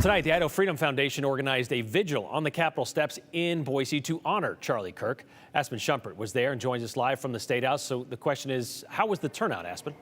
Tonight, the Idaho Freedom Foundation organized a vigil on the Capitol steps in Boise to honor Charlie Krik. Aspen Shumpert was there and joins us live from the State House. So the question is, how was the turnout, Aspen?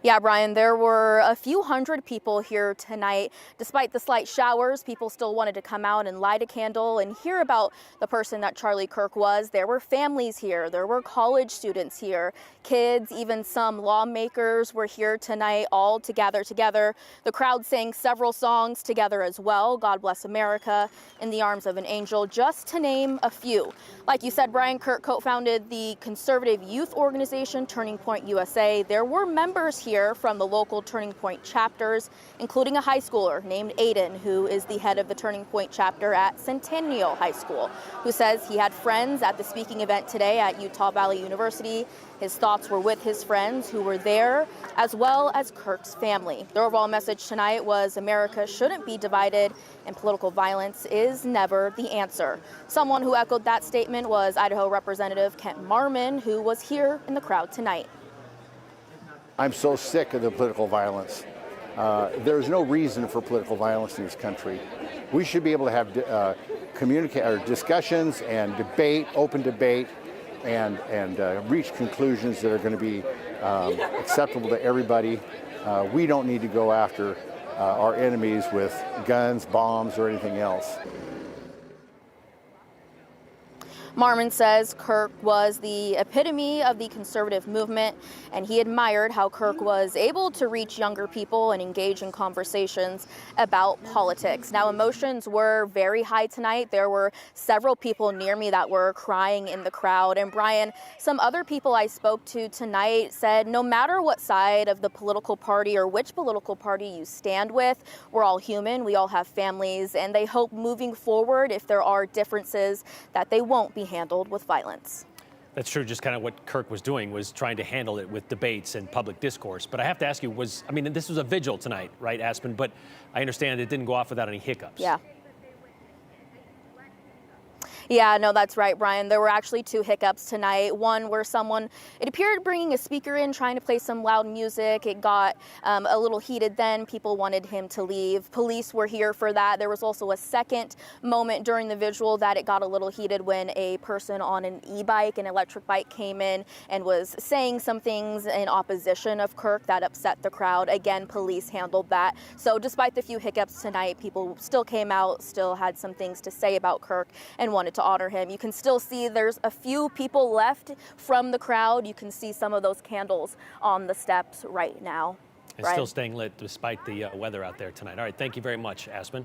Yeah, Brian, there were a few hundred people here tonight. Despite the slight showers, people still wanted to come out and light a candle and hear about the person that Charlie Krik was. There were families here. There were college students here, kids, even some lawmakers were here tonight, all to gather together. The crowd sang several songs together as well. God Bless America, In the Arms of an Angel, just to name a few. Like you said, Brian, Krik co-founded the conservative youth organization Turning Point USA. There were members here from the local Turning Point chapters, including a high schooler named Aiden, who is the head of the Turning Point chapter at Centennial High School, who says he had friends at the speaking event today at Utah Valley University. His thoughts were with his friends who were there, as well as Kirk's family. The overall message tonight was America shouldn't be divided and political violence is never the answer. Someone who echoed that statement was Idaho Representative Kent Marmon, who was here in the crowd tonight. I'm so sick of the political violence. There's no reason for political violence in this country. We should be able to have discussions and debate, open debate, and reach conclusions that are going to be acceptable to everybody. We don't need to go after our enemies with guns, bombs, or anything else. Marmon says Krik was the epitome of the conservative movement, and he admired how Krik was able to reach younger people and engage in conversations about politics. Now, emotions were very high tonight. There were several people near me that were crying in the crowd. And Brian, some other people I spoke to tonight said no matter what side of the political party or which political party you stand with, we're all human, we all have families, and they hope moving forward, if there are differences, that they won't be handled with violence. That's true. Just kind of what Krik was doing was trying to handle it with debates and public discourse. But I have to ask you, this was a vigil tonight, right, Aspen? But I understand it didn't go off without any hiccups. Yeah, no, that's right, Brian. There were actually two hiccups tonight. One where someone, it appeared, bringing a speaker in, trying to play some loud music. It got a little heated then. People wanted him to leave. Police were here for that. There was also a second moment during the vigil that it got a little heated when a person on an e-bike, an electric bike, came in and was saying some things in opposition of Krik that upset the crowd. Again, police handled that. So despite the few hiccups tonight, people still came out, still had some things to say about Krik and wanted to honor him. You can still see there's a few people left from the crowd. You can see some of those candles on the steps right now. It's still staying lit despite the weather out there tonight. All right, thank you very much, Aspen.